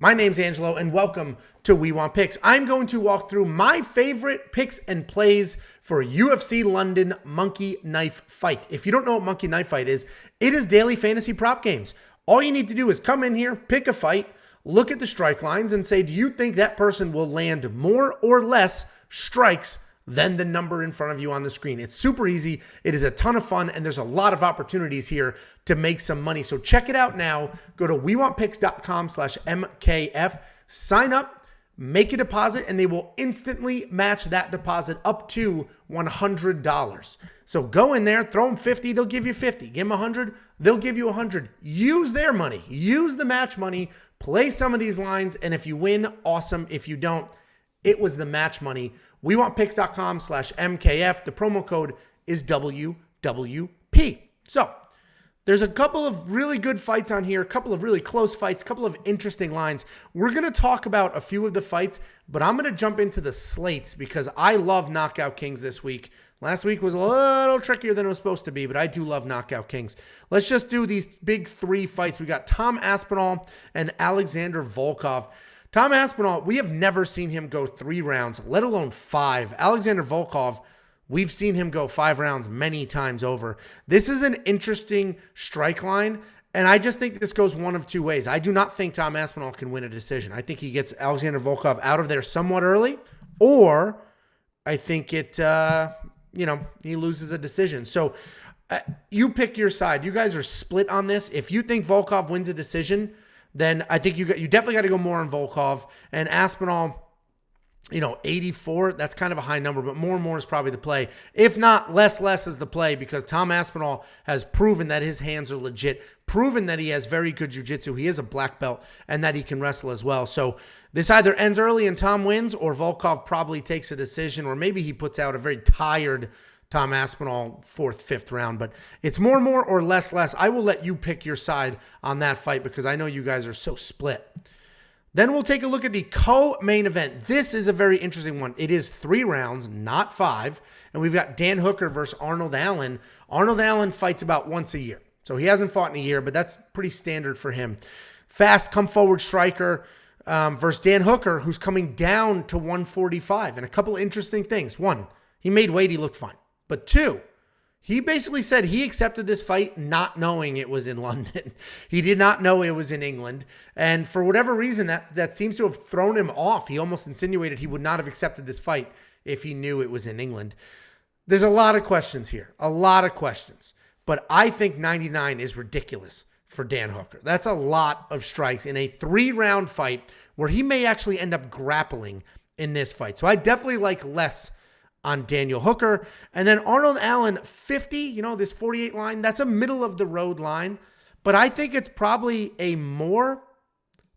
My name's Angelo, and welcome to We Want Picks. I'm going to walk through my favorite picks and plays for UFC London Monkey Knife Fight. If you don't know what Monkey Knife Fight is, it is daily fantasy prop games. All you need to do is come in here, pick a fight, look at the strike lines, and say, do you think that person will land more or less strikes than the number in front of you on the screen? It's super easy. It is a ton of fun, and there's a lot of opportunities here to make some money. So check it out now. Go to wewantpicks.com/MKF, sign up, make a deposit, and they will instantly match that deposit up to $100. So go in there, throw them 50, they'll give you 50. Give them 100, they'll give you 100. Use their money. Use the match money. Play some of these lines, and if you win, awesome. If you don't, it was the match money. WeWantPicks.com/MKF. The promo code is WWP. So there's a couple of really good fights on here, a couple of really close fights, a couple of interesting lines. We're going to talk about a few of the fights, but I'm going to jump into the slates because I love Knockout Kings this week. Last week was a little trickier than it was supposed to be, but I do love Knockout Kings. Let's just do these big three fights. We got Tom Aspinall and Alexander Volkov. Tom Aspinall, we have never seen him go 3 rounds, let alone 5. Alexander Volkov, we've seen him go 5 rounds many times over. This is an interesting strike line, and I just think this goes one of two ways. I do not think Tom Aspinall can win a decision. I think he gets Alexander Volkov out of there somewhat early, or I think he loses a decision. So you pick your side. You guys are split on this. If you think Volkov wins a decision, then I think you definitely got to go more on Volkov. And Aspinall, 84, that's kind of a high number, but more and more is probably the play. If not, less is the play, because Tom Aspinall has proven that his hands are legit, proven that he has very good jiu-jitsu. He is a black belt, and that he can wrestle as well. So this either ends early and Tom wins, or Volkov probably takes a decision, or maybe he puts out a very tired Tom Aspinall 4th, 5th round. But it's more or less. I will let you pick your side on that fight because I know you guys are so split. Then we'll take a look at the co-main event. This is a very interesting one. It is 3 rounds, not 5. And we've got Dan Hooker versus Arnold Allen. Arnold Allen fights about once a year. So he hasn't fought in a year, but that's pretty standard for him. Fast, come-forward striker versus Dan Hooker, who's coming down to 145. And a couple of interesting things. 1, he made weight. He looked fine. But 2, he basically said he accepted this fight not knowing it was in London. He did not know it was in England. And for whatever reason, that seems to have thrown him off. He almost insinuated he would not have accepted this fight if he knew it was in England. There's a lot of questions here. A lot of questions. But I think 99 is ridiculous for Dan Hooker. That's a lot of strikes in a 3-round fight where he may actually end up grappling in this fight. So I definitely like less on Daniel Hooker. And then Arnold Allen, 50, this 48 line, that's a middle of the road line. But I think it's probably a more,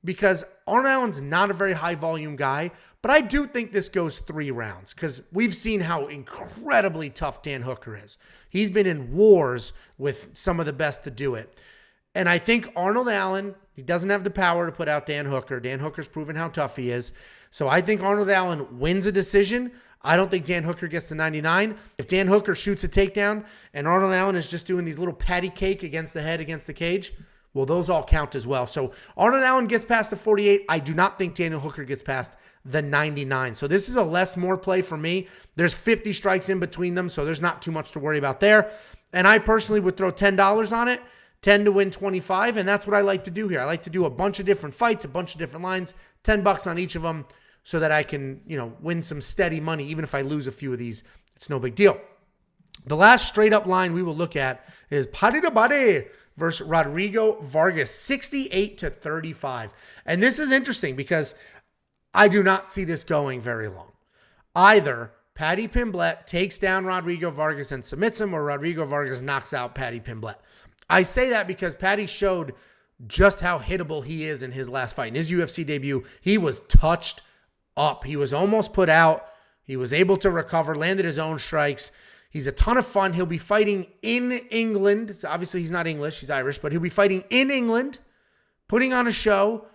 because Arnold Allen's not a very high volume guy. But I do think this goes 3 rounds because we've seen how incredibly tough Dan Hooker is. He's been in wars with some of the best to do it. And I think Arnold Allen, he doesn't have the power to put out Dan Hooker. Dan Hooker's proven how tough he is. So I think Arnold Allen wins a decision. I don't think Dan Hooker gets to 99. If Dan Hooker shoots a takedown and Arnold Allen is just doing these little patty cake against the head, against the cage, well, those all count as well. So Arnold Allen gets past the 48. I do not think Daniel Hooker gets past the 99. So this is a less-more play for me. There's 50 strikes in between them, so there's not too much to worry about there. And I personally would throw $10 on it, 10 to win 25, and that's what I like to do here. I like to do a bunch of different fights, a bunch of different lines, $10 on each of them, so that I can, win some steady money. Even if I lose a few of these, it's no big deal. The last straight up line we will look at is Paddy the Buddy versus Rodrigo Vargas, 68-35. And this is interesting because I do not see this going very long. Either Paddy Pimblett takes down Rodrigo Vargas and submits him, or Rodrigo Vargas knocks out Paddy Pimblett. I say that because Paddy showed just how hittable he is in his last fight. In his UFC debut, he was touched up. He was almost put out. He was able to recover, landed his own strikes. He's a ton of fun. He'll be fighting in England. Obviously, he's not English. He's Irish, but he'll be fighting in England, putting on a show,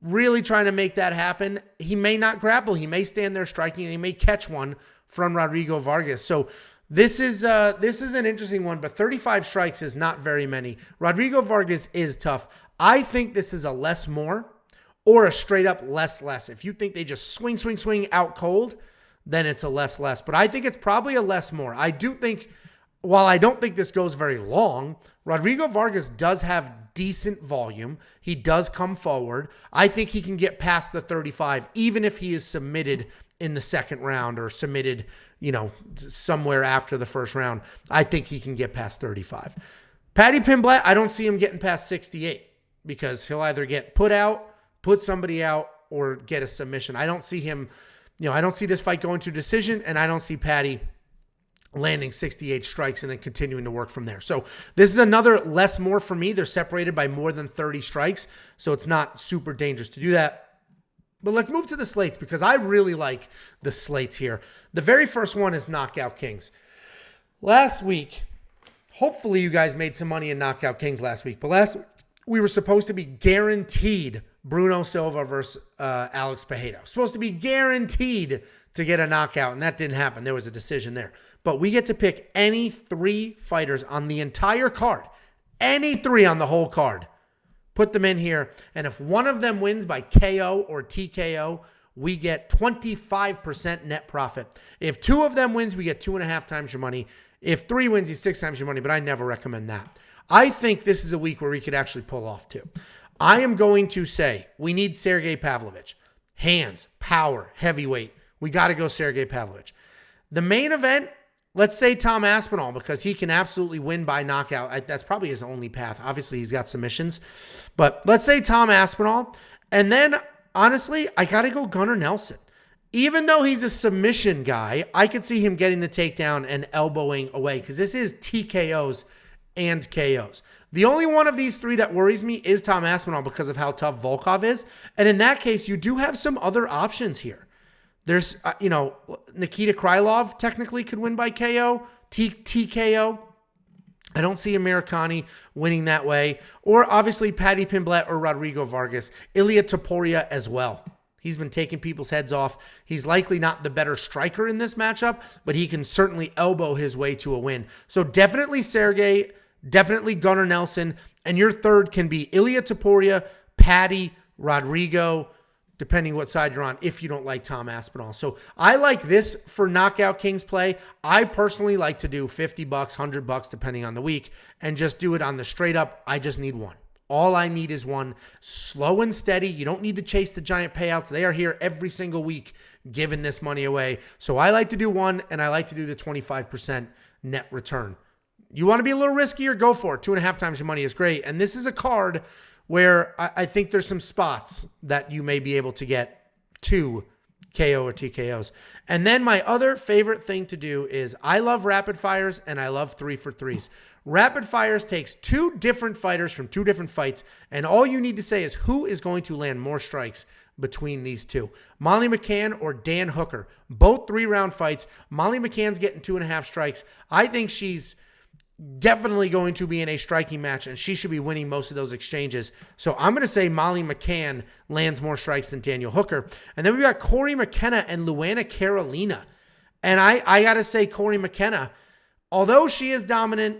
really trying to make that happen. He may not grapple. He may stand there striking, and he may catch one from Rodrigo Vargas. So this is an interesting one, but 35 strikes is not very many. Rodrigo Vargas is tough. I think this is a less more, or a straight up less. If you think they just swing out cold, then it's a less. But I think it's probably a less more. I do think, while I don't think this goes very long, Rodrigo Vargas does have decent volume. He does come forward. I think he can get past the 35, even if he is submitted in the second round or submitted, somewhere after the first round. I think he can get past 35. Paddy Pimblett, I don't see him getting past 68 because he'll either get put out, put somebody out, or get a submission. I don't see him, I don't see this fight going to decision, and I don't see Paddy landing 68 strikes and then continuing to work from there. So this is another less more for me. They're separated by more than 30 strikes, so it's not super dangerous to do that. But let's move to the slates because I really like the slates here. The very first one is Knockout Kings. Last week, hopefully you guys made some money in Knockout Kings last week, but last week we were supposed to be guaranteed Bruno Silva versus Alex Pereira. Supposed to be guaranteed to get a knockout, and that didn't happen. There was a decision there. But we get to pick any 3 fighters on the entire card. Any 3 on the whole card. Put them in here. And if one of them wins by KO or TKO, we get 25% net profit. If 2 of them wins, we get 2.5 times your money. If 3 wins, you 6 times your money, but I never recommend that. I think this is a week where we could actually pull off 2. I am going to say we need Sergey Pavlovich. Hands, power, heavyweight. We got to go Sergey Pavlovich. The main event, let's say Tom Aspinall, because he can absolutely win by knockout. That's probably his only path. Obviously, he's got submissions. But let's say Tom Aspinall. And then, honestly, I got to go Gunnar Nelson. Even though he's a submission guy, I could see him getting the takedown and elbowing away because this is TKOs and KOs. The only one of these 3 that worries me is Tom Aspinall because of how tough Volkov is. And in that case, you do have some other options here. There's, Nikita Krylov technically could win by KO, TKO. I don't see Americani winning that way. Or obviously Paddy Pimblett or Rodrigo Vargas. Ilia Topuria as well. He's been taking people's heads off. He's likely not the better striker in this matchup, but he can certainly elbow his way to a win. So definitely Sergey, definitely Gunnar Nelson, and your third can be Ilia Topuria, Paddy, Rodrigo, depending what side you're on, if you don't like Tom Aspinall. So I like this for Knockout Kings play. I personally like to do $50, $100, depending on the week, and just do it on the straight up. I just need 1. All I need is 1. Slow and steady. You don't need to chase the giant payouts. They are here every single week giving this money away. So I like to do 1, and I like to do the 25% net return. You want to be a little riskier? Go for it. 2.5 times your money is great. And this is a card where I think there's some spots that you may be able to get 2 KO or TKOs. And then my other favorite thing to do is I love rapid fires and I love 3 for 3s. Rapid fires takes 2 different fighters from 2 different fights, and all you need to say is who is going to land more strikes between these 2. Molly McCann or Dan Hooker. Both 3-round fights. Molly McCann's getting 2.5 strikes. I think she's definitely going to be in a striking match, and she should be winning most of those exchanges. So I'm going to say Molly McCann lands more strikes than Daniel Hooker. And then we've got Corey McKenna and Luana Carolina. And I got to say Corey McKenna, although she is dominant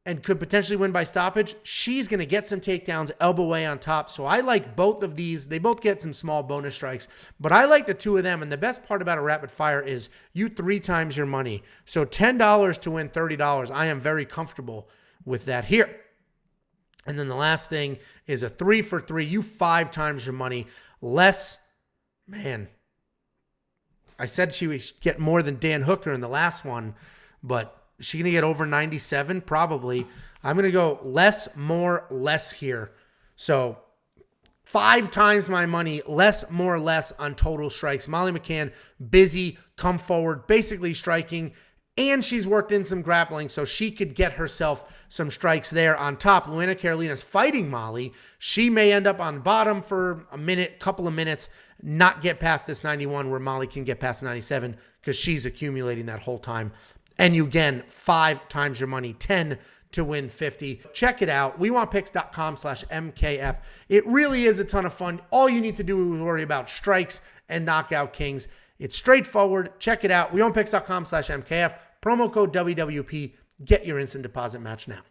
and could potentially win by stoppage, she's going to get some takedowns, elbow way on top. So I like both of these. They both get some small bonus strikes, but I like the 2 of them. And the best part about a rapid fire is you 3 times your money. So $10 to win $30. I am very comfortable with that here. And then the last thing is a 3 for 3. You 5 times your money. Less, man, I said she would get more than Dan Hooker in the last one, but is she going to get over 97? Probably. I'm going to go less, more, less here. So 5 times my money, less, more, less on total strikes. Molly McCann, busy, come forward, basically striking, and she's worked in some grappling, so she could get herself some strikes there. On top, Luana Carolina's fighting Molly. She may end up on bottom for a minute, couple of minutes, not get past this 91 where Molly can get past 97 because she's accumulating that whole time. And you, again, 5 times your money, 10 to win 50. Check it out. WeWantPicks.com/MKF. It really is a ton of fun. All you need to do is worry about strikes and Knockout Kings. It's straightforward. Check it out. WeWantPicks.com/MKF. Promo code WWP. Get your instant deposit match now.